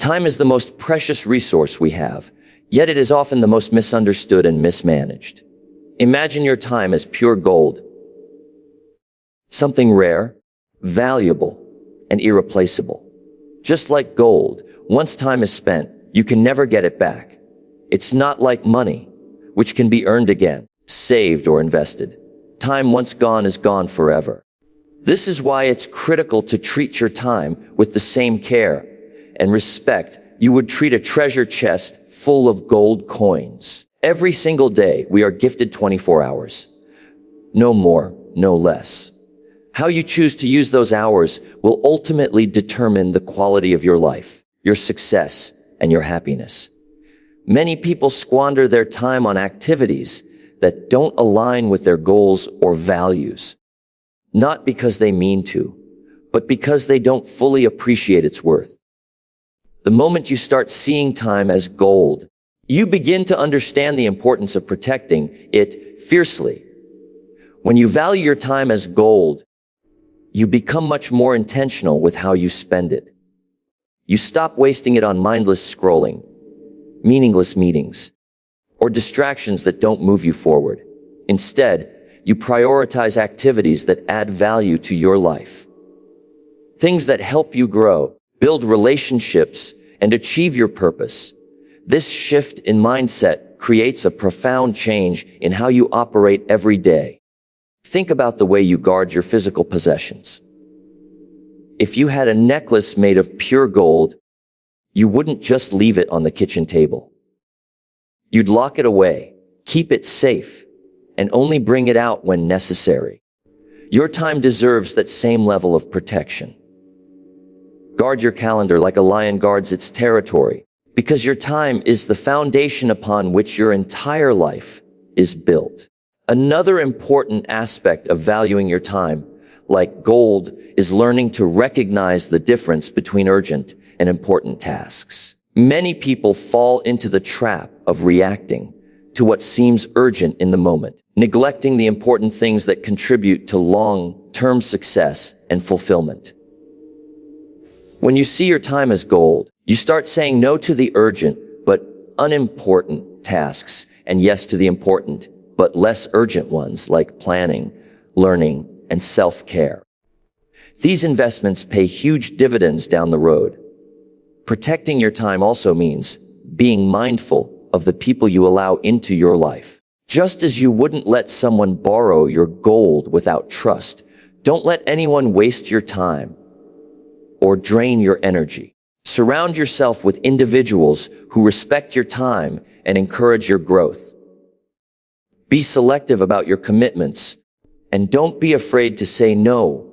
Time is the most precious resource we have, yet it is often the most misunderstood and mismanaged. Imagine your time as pure gold, something rare, valuable, and irreplaceable. Just like gold, once time is spent, you can never get it back. It's not like money, which can be earned again, saved or invested. Time once gone is gone forever. This is why it's critical to treat your time with the same care and respect you would treat a treasure chest full of gold coins. Every single day, we are gifted 24 hours. No more, no less. How you choose to use those hours will ultimately determine the quality of your life, your success, and your happiness. Many people squander their time on activities that don't align with their goals or values, not because they mean to, but because they don't fully appreciate its worth. The moment you start seeing time as gold, you begin to understand the importance of protecting it fiercely. When you value your time as gold, you become much more intentional with how you spend it. You stop wasting it on mindless scrolling, meaningless meetings, or distractions that don't move you forward. Instead, you prioritize activities that add value to your life. Things that help you grow, build relationships, and achieve your purpose. This shift in mindset creates a profound change in how you operate every day. Think about the way you guard your physical possessions. If you had a necklace made of pure gold, you wouldn't just leave it on the kitchen table. You'd lock it away, keep it safe, and only bring it out when necessary. Your time deserves that same level of protection. Guard your calendar like a lion guards its territory, because your time is the foundation upon which your entire life is built. Another important aspect of valuing your time, like gold, is learning to recognize the difference between urgent and important tasks. Many people fall into the trap of reacting to what seems urgent in the moment, neglecting the important things that contribute to long-term success and fulfillment. When you see your time as gold, you start saying no to the urgent but unimportant tasks and yes to the important but less urgent ones like planning, learning, and self-care. These investments pay huge dividends down the road. Protecting your time also means being mindful of the people you allow into your life. Just as you wouldn't let someone borrow your gold without trust, don't let anyone waste your time or drain your energy. Surround yourself with individuals who respect your time and encourage your growth. Be selective about your commitments, and don't be afraid to say no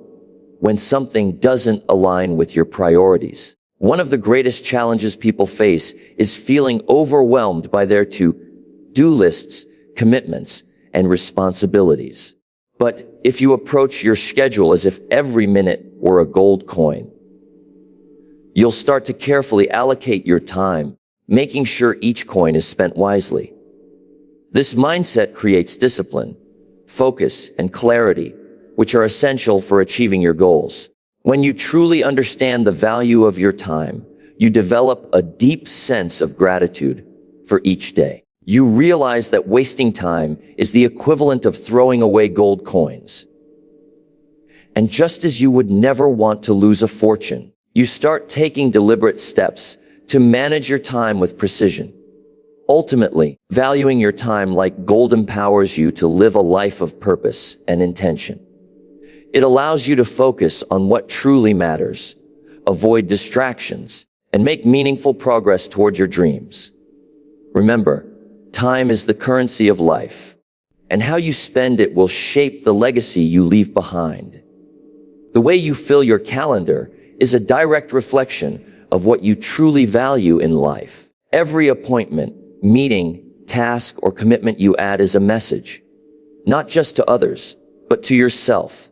when something doesn't align with your priorities. One of the greatest challenges people face is feeling overwhelmed by their to-do lists, commitments, and responsibilities. But if you approach your schedule as if every minute were a gold coin, you'll start to carefully allocate your time, making sure each coin is spent wisely. This mindset creates discipline, focus, and clarity, which are essential for achieving your goals. When you truly understand the value of your time, you develop a deep sense of gratitude for each day. You realize that wasting time is the equivalent of throwing away gold coins. And just as you would never want to lose a fortune, you start taking deliberate steps to manage your time with precision. Ultimately, valuing your time like gold empowers you to live a life of purpose and intention. It allows you to focus on what truly matters, avoid distractions, and make meaningful progress toward your dreams. Remember, time is the currency of life, and how you spend it will shape the legacy you leave behind. The way you fill your calendar is a direct reflection of what you truly value in life. Every appointment, meeting, task, or commitment you add is a message, not just to others, but to yourself,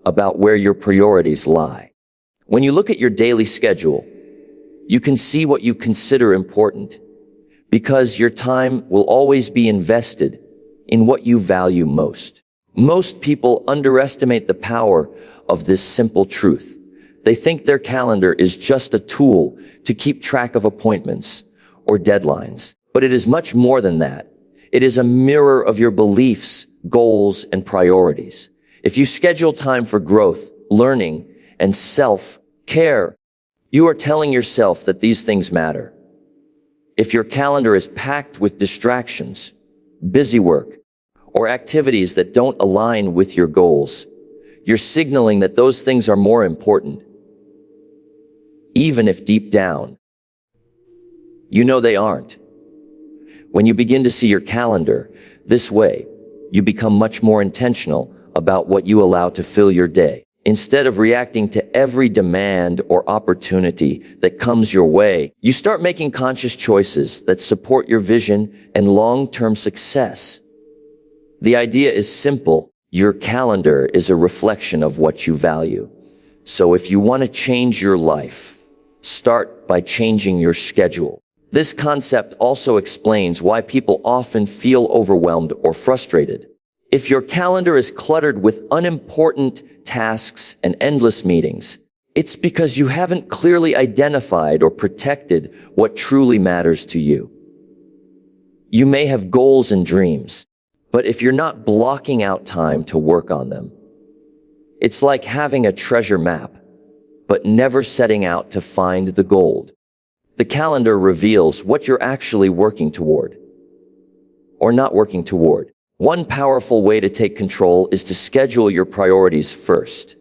about where your priorities lie. When you look at your daily schedule, you can see what you consider important, because your time will always be invested in what you value most. Most people underestimate the power of this simple truth. They think their calendar is just a tool to keep track of appointments or deadlines. But it is much more than that. It is a mirror of your beliefs, goals, and priorities. If you schedule time for growth, learning, and self-care, you are telling yourself that these things matter. If your calendar is packed with distractions, busy work, or activities that don't align with your goals, you're signaling that those things are more important, even if deep down, you know they aren't. When you begin to see your calendar this way, you become much more intentional about what you allow to fill your day. Instead of reacting to every demand or opportunity that comes your way, you start making conscious choices that support your vision and long-term success. The idea is simple. Your calendar is a reflection of what you value. So if you want to change your life, start by changing your schedule. This concept also explains why people often feel overwhelmed or frustrated. If your calendar is cluttered with unimportant tasks and endless meetings, it's because you haven't clearly identified or protected what truly matters to you. You may have goals and dreams, but if you're not blocking out time to work on them, it's like having a treasure map, but never setting out to find the gold. The calendar reveals what you're actually working toward or not working toward. One powerful way to take control is to schedule your priorities first.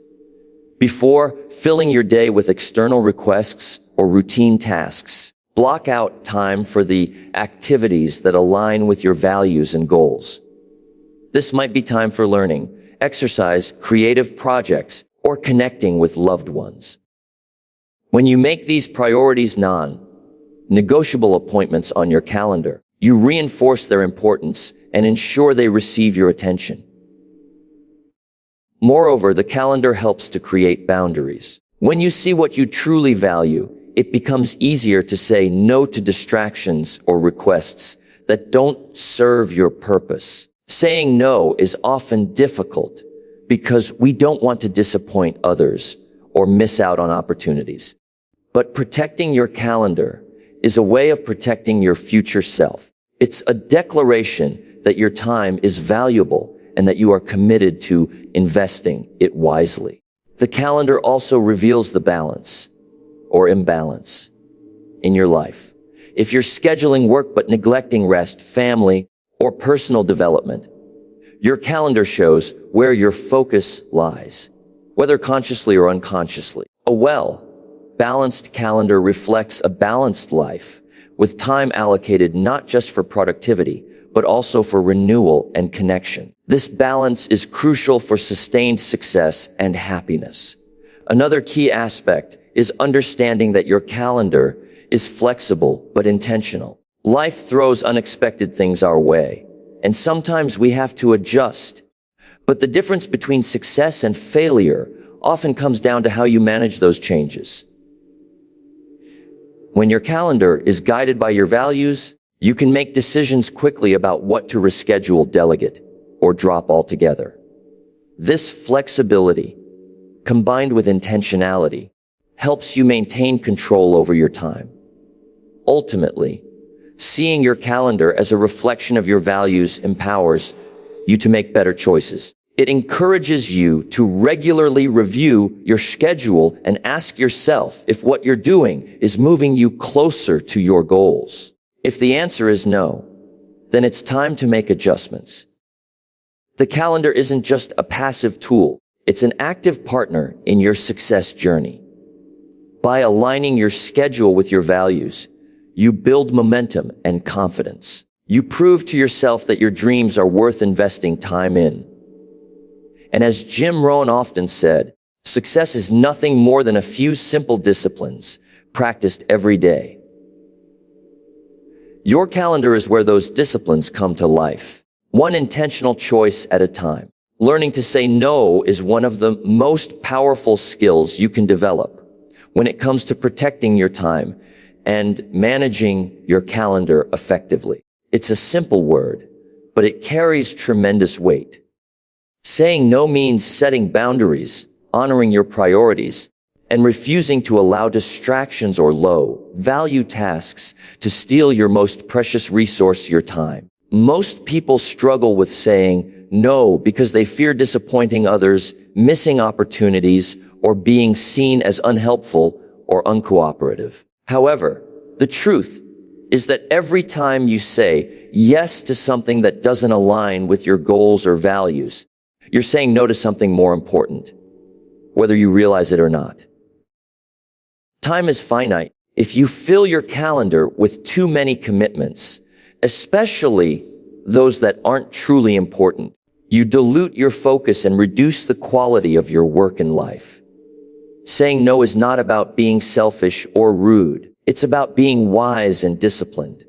Before filling your day with external requests or routine tasks, block out time for the activities that align with your values and goals. This might be time for learning, exercise, creative projects, or connecting with loved ones. When you make these priorities non-negotiable appointments on your calendar, you reinforce their importance and ensure they receive your attention. Moreover, the calendar helps to create boundaries. When you see what you truly value, it becomes easier to say no to distractions or requests that don't serve your purpose. Saying no is often difficult because we don't want to disappoint others or miss out on opportunities. But protecting your calendar is a way of protecting your future self. It's a declaration that your time is valuable and that you are committed to investing it wisely. The calendar also reveals the balance or imbalance in your life. If you're scheduling work but neglecting rest, family, or personal development, your calendar shows where your focus lies, whether consciously or unconsciously. A well-balanced calendar reflects a balanced life, with time allocated not just for productivity, but also for renewal and connection. This balance is crucial for sustained success and happiness. Another key aspect is understanding that your calendar is flexible but intentional. Life throws unexpected things our way, and sometimes we have to adjust. But the difference between success and failure often comes down to how you manage those changes. When your calendar is guided by your values, you can make decisions quickly about what to reschedule, delegate, or drop altogether. This flexibility, combined with intentionality, helps you maintain control over your time. Ultimately, seeing your calendar as a reflection of your values empowers you to make better choices. It encourages you to regularly review your schedule and ask yourself if what you're doing is moving you closer to your goals. If the answer is no, then it's time to make adjustments. The calendar isn't just a passive tool. It's an active partner in your success journey. By aligning your schedule with your values, you build momentum and confidence. You prove to yourself that your dreams are worth investing time in. And as Jim Rohn often said, success is nothing more than a few simple disciplines practiced every day. Your calendar is where those disciplines come to life, one intentional choice at a time. Learning to say no is one of the most powerful skills you can develop when it comes to protecting your time and managing your calendar effectively. It's a simple word, but it carries tremendous weight. Saying no means setting boundaries, honoring your priorities, and refusing to allow distractions or low-value tasks to steal your most precious resource, your time. Most people struggle with saying no because they fear disappointing others, missing opportunities, or being seen as unhelpful or uncooperative. However, the truth is that every time you say yes to something that doesn't align with your goals or values, you're saying no to something more important, whether you realize it or not. Time is finite. If you fill your calendar with too many commitments, especially those that aren't truly important, you dilute your focus and reduce the quality of your work and life. Saying no is not about being selfish or rude. It's about being wise and disciplined.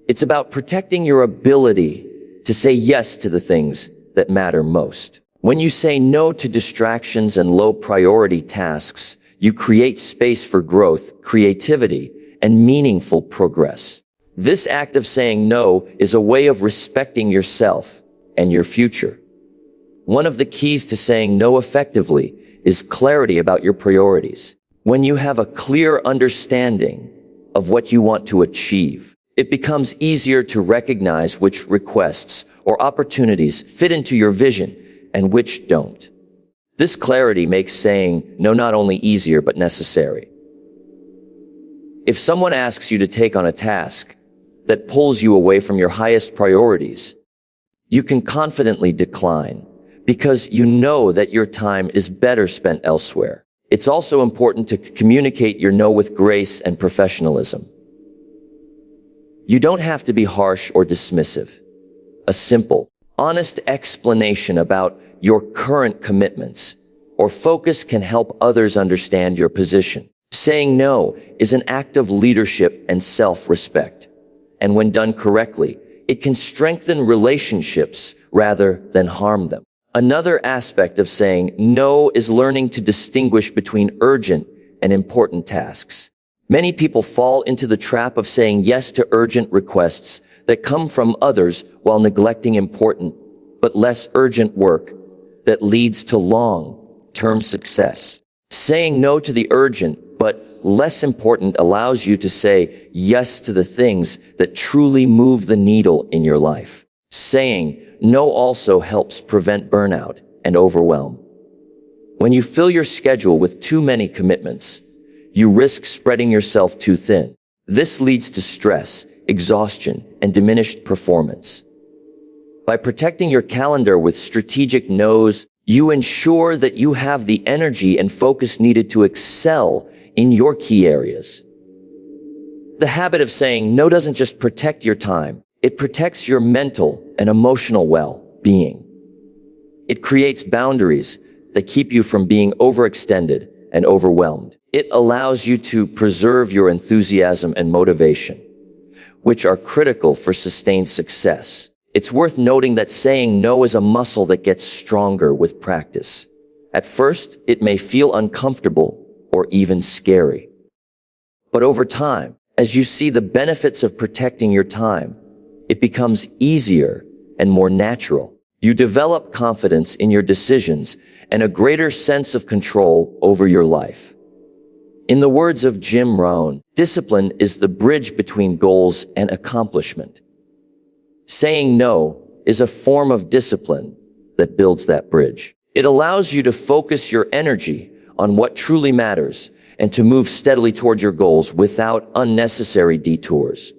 It's about protecting your ability to say yes to the things that matter most. When you say no to distractions and low-priority tasks, you create space for growth, creativity, and meaningful progress. This act of saying no is a way of respecting yourself and your future. One of the keys to saying no effectively is clarity about your priorities. When you have a clear understanding of what you want to achieve, it becomes easier to recognize which requests or opportunities fit into your vision and which don't. This clarity makes saying no not only easier but necessary. If someone asks you to take on a task that pulls you away from your highest priorities, you can confidently decline because you know that your time is better spent elsewhere. It's also important to communicate your no with grace and professionalism. You don't have to be harsh or dismissive. A simple, honest explanation about your current commitments or focus can help others understand your position. Saying no is an act of leadership and self-respect. And when done correctly, it can strengthen relationships rather than harm them. Another aspect of saying no is learning to distinguish between urgent and important tasks. Many people fall into the trap of saying yes to urgent requests that come from others while neglecting important but less urgent work that leads to long-term success. Saying no to the urgent but less important allows you to say yes to the things that truly move the needle in your life. Saying no also helps prevent burnout and overwhelm. When you fill your schedule with too many commitments, you risk spreading yourself too thin. This leads to stress, exhaustion, and diminished performance. By protecting your calendar with strategic no's, you ensure that you have the energy and focus needed to excel in your key areas. The habit of saying no doesn't just protect your time, it protects your mental and emotional well-being. It creates boundaries that keep you from being overextended and overwhelmed. It allows you to preserve your enthusiasm and motivation, which are critical for sustained success. It's worth noting that saying no is a muscle that gets stronger with practice. At first, it may feel uncomfortable or even scary. But over time, as you see the benefits of protecting your time, it becomes easier and more natural. You develop confidence in your decisions and a greater sense of control over your life. In the words of Jim Rohn, discipline is the bridge between goals and accomplishment. Saying no is a form of discipline that builds that bridge. It allows you to focus your energy on what truly matters and to move steadily toward your goals without unnecessary detours.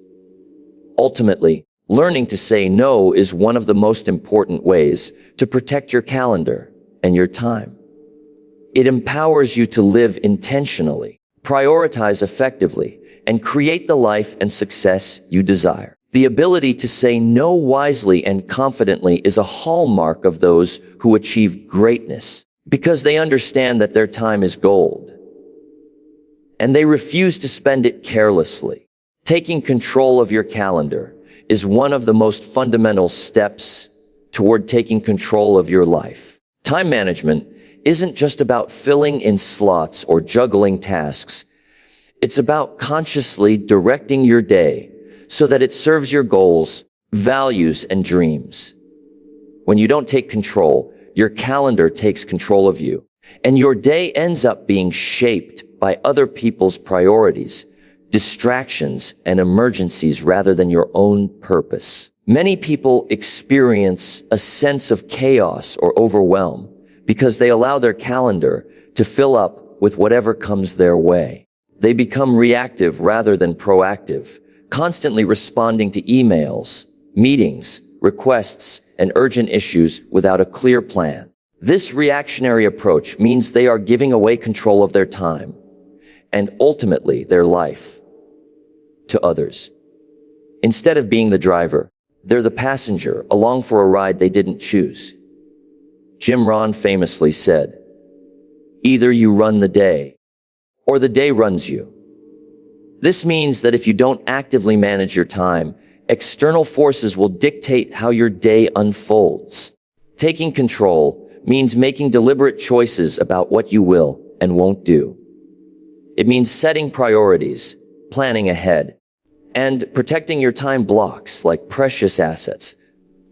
Ultimately, learning to say no is one of the most important ways to protect your calendar and your time. It empowers you to live intentionally, prioritize effectively, and create the life and success you desire. The ability to say no wisely and confidently is a hallmark of those who achieve greatness because they understand that their time is gold and they refuse to spend it carelessly. Taking control of your calendar is one of the most fundamental steps toward taking control of your life. Time management isn't just about filling in slots or juggling tasks. It's about consciously directing your day so that it serves your goals, values, and dreams. When you don't take control, your calendar takes control of you. And your day ends up being shaped by other people's priorities, distractions, and emergencies rather than your own purpose. Many people experience a sense of chaos or overwhelm because they allow their calendar to fill up with whatever comes their way. They become reactive rather than proactive, constantly responding to emails, meetings, requests, and urgent issues without a clear plan. This reactionary approach means they are giving away control of their time and ultimately their life to others. Instead of being the driver, they're the passenger along for a ride they didn't choose. Rohn famously said, "Either you run the day or the day runs you." This means that if you don't actively manage your time, external forces will dictate how your day unfolds. Taking control means making deliberate choices about what you will and won't do. It means setting priorities, planning ahead, and protecting your time blocks like precious assets.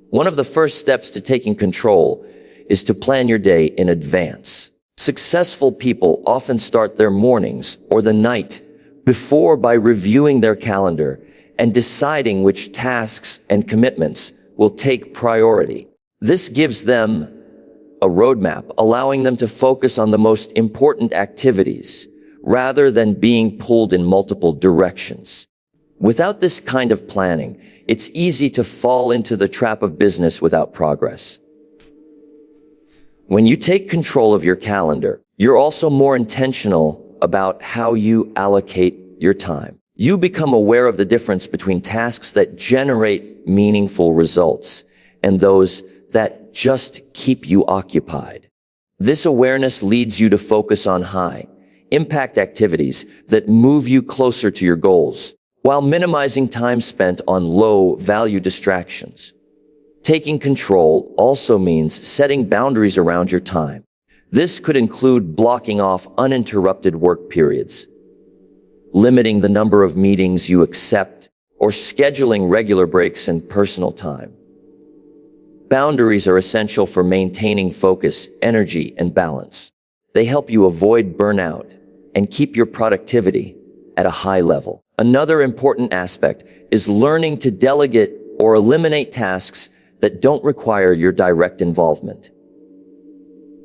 One of the first steps to taking control is to plan your day in advance. Successful people often start their mornings or the night before by reviewing their calendar and deciding which tasks and commitments will take priority. This gives them a roadmap, allowing them to focus on the most important activities rather than being pulled in multiple directions. Without this kind of planning, it's easy to fall into the trap of business without progress. When you take control of your calendar, you're also more intentional about how you allocate your time. You become aware of the difference between tasks that generate meaningful results and those that just keep you occupied. This awareness leads you to focus on high-impact activities that move you closer to your goals, while minimizing time spent on low-value distractions. Taking control also means setting boundaries around your time. This could include blocking off uninterrupted work periods, limiting the number of meetings you accept, or scheduling regular breaks in personal time. Boundaries are essential for maintaining focus, energy, and balance. They help you avoid burnout and keep your productivity at a high level. Another important aspect is learning to delegate or eliminate tasks that don't require your direct involvement.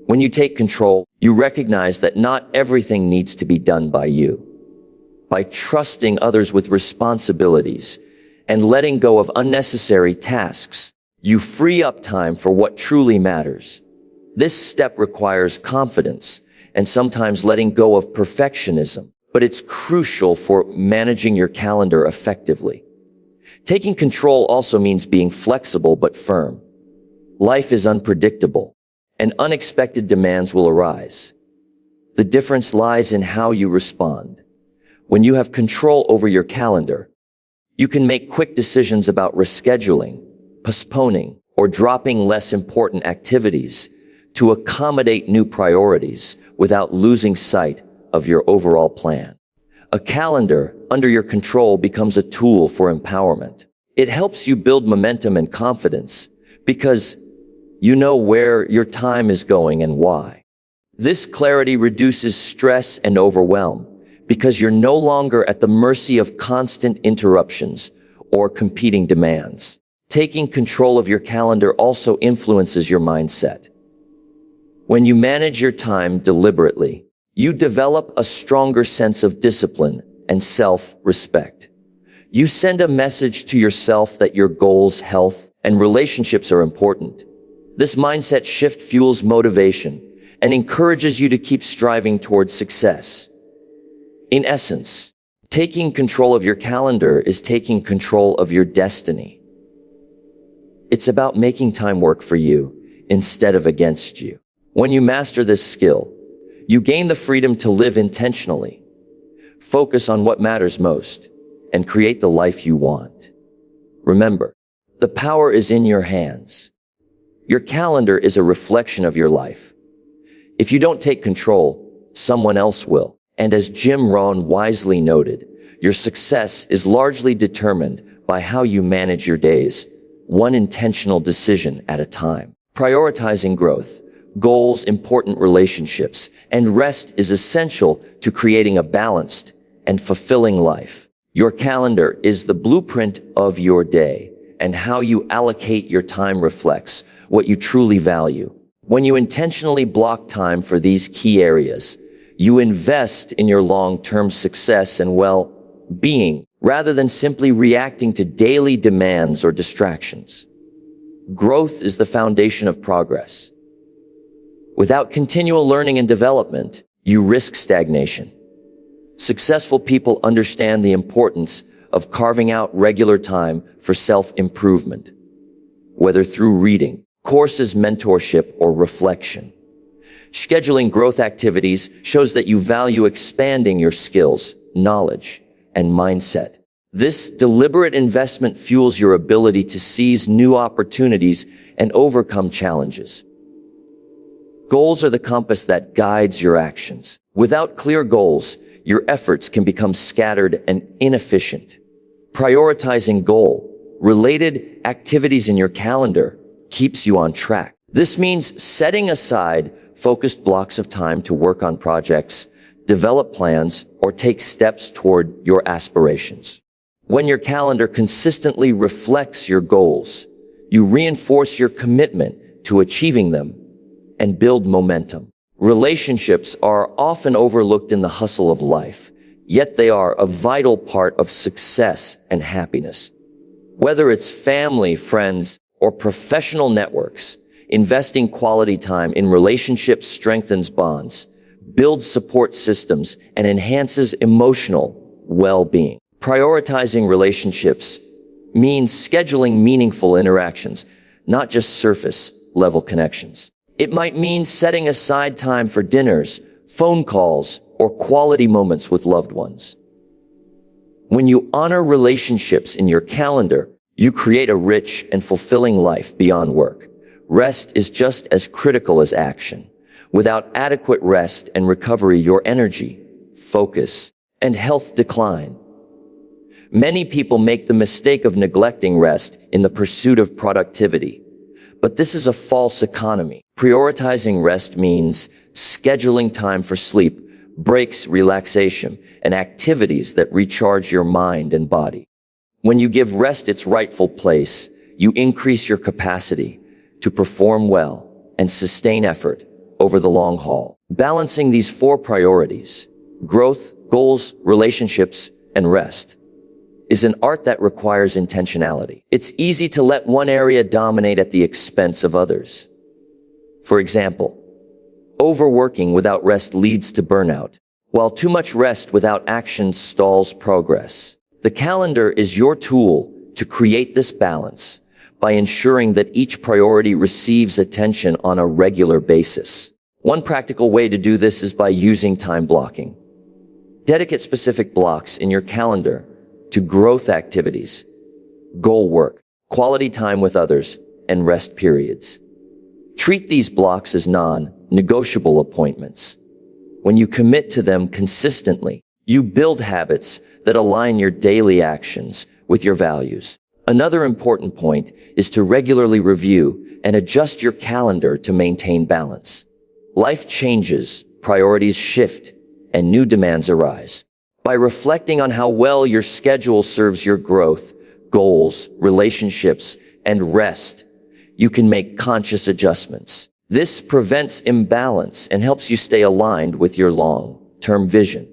When you take control, you recognize that not everything needs to be done by you. By trusting others with responsibilities and letting go of unnecessary tasks, you free up time for what truly matters. This step requires confidence and sometimes letting go of perfectionism, but it's crucial for managing your calendar effectively. Taking control also means being flexible but firm. Life is unpredictable, and unexpected demands will arise. The difference lies in how you respond. When you have control over your calendar, you can make quick decisions about rescheduling, postponing, or dropping less important activities to accommodate new priorities without losing sight of your overall plan. A calendar under your control becomes a tool for empowerment. It helps you build momentum and confidence because you know where your time is going and why. This clarity reduces stress and overwhelm because you're no longer at the mercy of constant interruptions or competing demands. Taking control of your calendar also influences your mindset. When you manage your time deliberately, you develop a stronger sense of discipline and self-respect. You send a message to yourself that your goals, health, and relationships are important. This mindset shift fuels motivation and encourages you to keep striving towards success. In essence, taking control of your calendar is taking control of your destiny. It's about making time work for you instead of against you. When you master this skill, you gain the freedom to live intentionally, focus on what matters most, and create the life you want. Remember, the power is in your hands. Your calendar is a reflection of your life. If you don't take control, someone else will. And as Rohn wisely noted, your success is largely determined by how you manage your days, one intentional decision at a time. Prioritizing growth, goals, important relationships, and rest is essential to creating a balanced and fulfilling life. Your calendar is the blueprint of your day, and how you allocate your time reflects what you truly value. When you intentionally block time for these key areas, you invest in your long-term success and well-being rather than simply reacting to daily demands or distractions. Growth is the foundation of progress. Without continual learning and development, you risk stagnation. Successful people understand the importance of carving out regular time for self-improvement, whether through reading, courses, mentorship, or reflection. Scheduling growth activities shows that you value expanding your skills, knowledge, and mindset. This deliberate investment fuels your ability to seize new opportunities and overcome challenges. Goals are the compass that guides your actions. Without clear goals, your efforts can become scattered and inefficient. Prioritizing goal-related activities in your calendar keeps you on track. This means setting aside focused blocks of time to work on projects, develop plans, or take steps toward your aspirations. When your calendar consistently reflects your goals, you reinforce your commitment to achieving them and build momentum. Relationships are often overlooked in the hustle of life, yet they are a vital part of success and happiness. Whether it's family, friends, or professional networks, investing quality time in relationships strengthens bonds, builds support systems, and enhances emotional well-being. Prioritizing relationships means scheduling meaningful interactions, not just surface-level connections. It might mean setting aside time for dinners, phone calls, or quality moments with loved ones. When you honor relationships in your calendar, you create a rich and fulfilling life beyond work. Rest is just as critical as action. Without adequate rest and recovery, your energy, focus, and health decline. Many people make the mistake of neglecting rest in the pursuit of productivity. But this is a false economy. Prioritizing rest means scheduling time for sleep, breaks, relaxation, and activities that recharge your mind and body. When you give rest its rightful place, you increase your capacity to perform well and sustain effort over the long haul. Balancing these four priorities, growth, goals, relationships, and rest, is an art that requires intentionality. It's easy to let one area dominate at the expense of others. For example, overworking without rest leads to burnout, while too much rest without action stalls progress. The calendar is your tool to create this balance by ensuring that each priority receives attention on a regular basis. One practical way to do this is by using time blocking. Dedicate specific blocks in your calendar to growth activities, goal work, quality time with others, and rest periods. Treat these blocks as non-negotiable appointments. When you commit to them consistently, you build habits that align your daily actions with your values. Another important point is to regularly review and adjust your calendar to maintain balance. Life changes, priorities shift, and new demands arise. By reflecting on how well your schedule serves your growth, goals, relationships, and rest, you can make conscious adjustments. This prevents imbalance and helps you stay aligned with your long-term vision.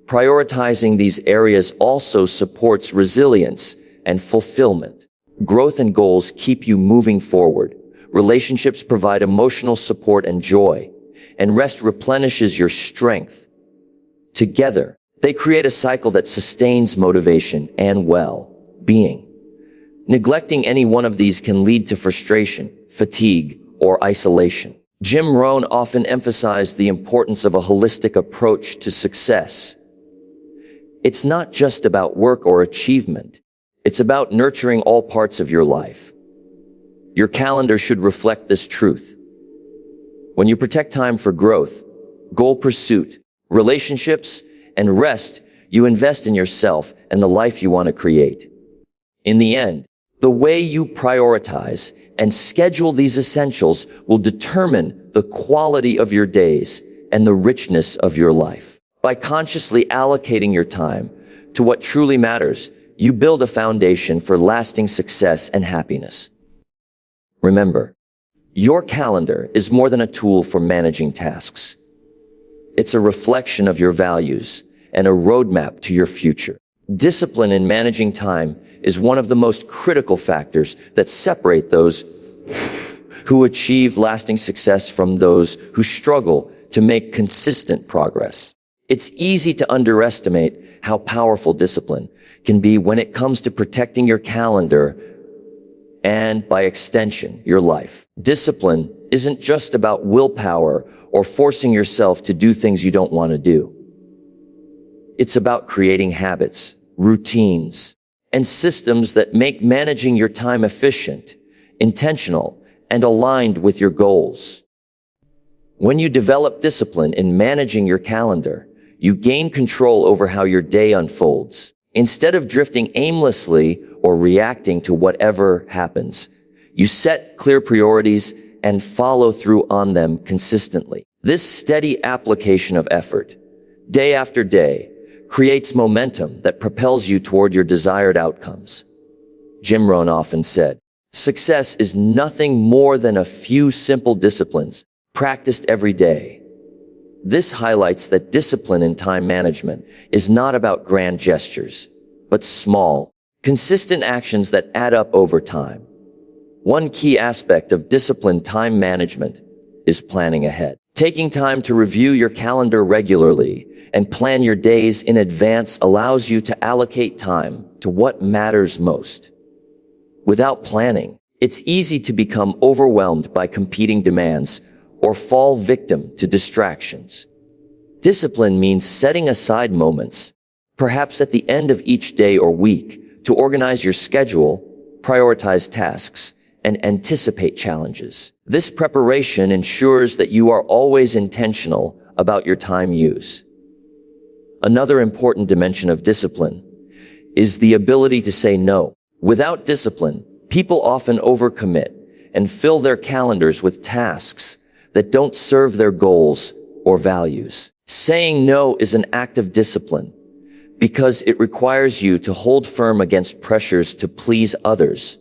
Prioritizing these areas also supports resilience and fulfillment. Growth and goals keep you moving forward. Relationships provide emotional support and joy, and rest replenishes your strength. Together, they create a cycle that sustains motivation and well-being. Neglecting any one of these can lead to frustration, fatigue, or isolation. Jim Rohn often emphasized the importance of a holistic approach to success. It's not just about work or achievement. It's about nurturing all parts of your life. Your calendar should reflect this truth. When you protect time for growth, goal pursuit, relationships, and rest, you invest in yourself and the life you want to create. In the end, The way you prioritize and schedule these essentials will determine the quality of your days and the richness of your life. By consciously allocating your time to what truly matters, you build a foundation for lasting success and happiness. Remember, your calendar is more than a tool for managing tasks. It's a reflection of your values and a roadmap to your future. Discipline in managing time is one of the most critical factors that separate those who achieve lasting success from those who struggle to make consistent progress. It's easy to underestimate how powerful discipline can be when it comes to protecting your calendar and, by extension, your life. Discipline isn't just about willpower or forcing yourself to do things you don't want to do. It's about creating habits, routines, and systems that make managing your time efficient, intentional, and aligned with your goals. When you develop discipline in managing your calendar, you gain control over how your day unfolds. Instead of drifting aimlessly or reacting to whatever happens, you set clear priorities and follow through on them consistently. This steady application of effort, day after day, creates momentum that propels you toward your desired outcomes. Rohn often said, "Success is nothing more than a few simple disciplines practiced every day." This highlights that discipline in time management is not about grand gestures, but small, consistent actions that add up over time. One key aspect of disciplined time management is planning ahead. Taking time to review your calendar regularly and plan your days in advance allows you to allocate time to what matters most. Without planning, it's easy to become overwhelmed by competing demands or fall victim to distractions. Discipline means setting aside moments, perhaps at the end of each day or week, to organize your schedule, prioritize tasks, and anticipate challenges. This preparation ensures that you are always intentional about your time use. Another important dimension of discipline is the ability to say no. Without discipline, people often overcommit and fill their calendars with tasks that don't serve their goals or values. Saying no is an act of discipline because it requires you to hold firm against pressures to please others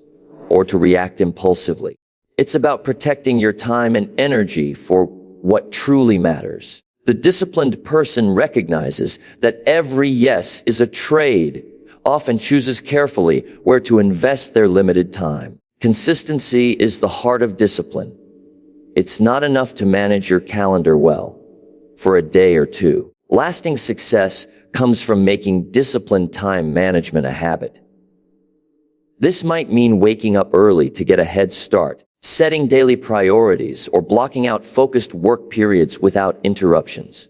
or to react impulsively. It's about protecting your time and energy for what truly matters. The disciplined person recognizes that every yes is a trade, often chooses carefully where to invest their limited time. Consistency is the heart of discipline. It's not enough to manage your calendar well for a day or two. Lasting success comes from making disciplined time management a habit. This might mean waking up early to get a head start, setting daily priorities, or blocking out focused work periods without interruptions.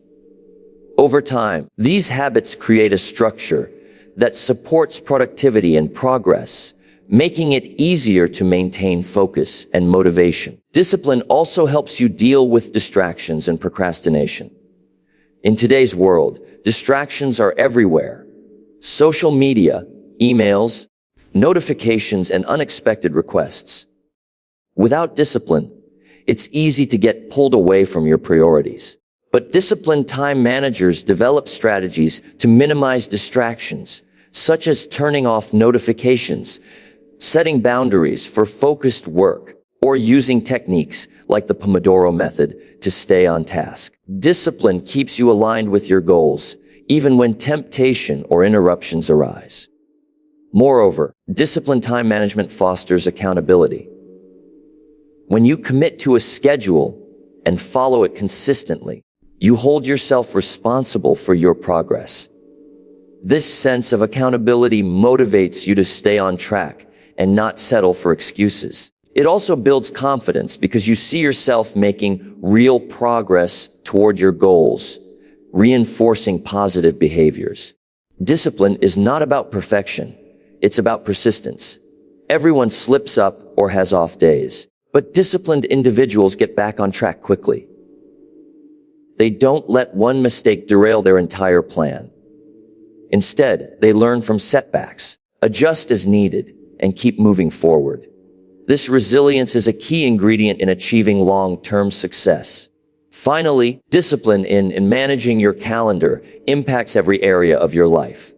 Over time, these habits create a structure that supports productivity and progress, making it easier to maintain focus and motivation. Discipline also helps you deal with distractions and procrastination. In today's world, distractions are everywhere. Social media, emails, notifications, and unexpected requests. Without discipline, it's easy to get pulled away from your priorities. But disciplined time managers develop strategies to minimize distractions, such as turning off notifications, setting boundaries for focused work, or using techniques like the Pomodoro method to stay on task. Discipline keeps you aligned with your goals, even when temptation or interruptions arise. Moreover, disciplined time management fosters accountability. When you commit to a schedule and follow it consistently, you hold yourself responsible for your progress. This sense of accountability motivates you to stay on track and not settle for excuses. It also builds confidence because you see yourself making real progress toward your goals, reinforcing positive behaviors. Discipline is not about perfection. It's about persistence. Everyone slips up or has off days, but disciplined individuals get back on track quickly. They don't let one mistake derail their entire plan. Instead, they learn from setbacks, adjust as needed, and keep moving forward. This resilience is a key ingredient in achieving long-term success. Finally, discipline in managing your calendar impacts every area of your life.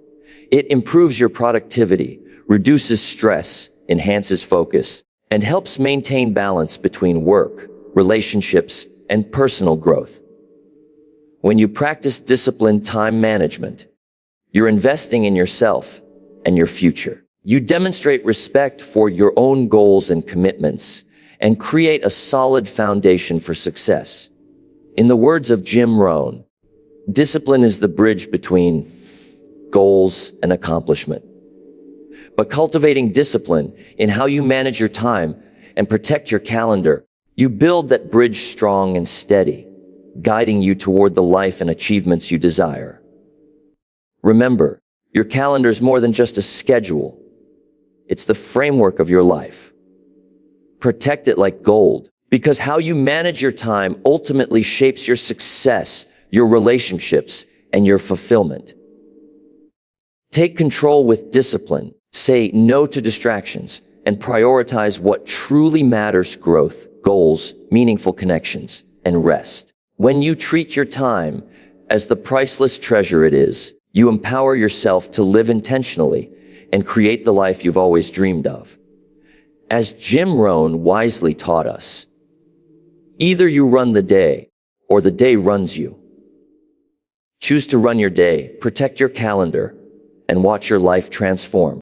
It improves your productivity, reduces stress, enhances focus, and helps maintain balance between work, relationships, and personal growth. When you practice disciplined time management, you're investing in yourself and your future. You demonstrate respect for your own goals and commitments and create a solid foundation for success. In the words of Jim Rohn, discipline is the bridge between goals and accomplishment. But cultivating discipline in how you manage your time and protect your calendar, you build that bridge strong and steady, guiding you toward the life and achievements you desire. Remember, your calendar is more than just a schedule. It's the framework of your life. Protect it like gold, because how you manage your time ultimately shapes your success, your relationships, and your fulfillment. Take control with discipline, say no to distractions, and prioritize what truly matters: growth, goals, meaningful connections, and rest. When you treat your time as the priceless treasure it is, you empower yourself to live intentionally and create the life you've always dreamed of. As Jim Rohn wisely taught us, either you run the day or the day runs you. Choose to run your day, protect your calendar, and watch your life transform.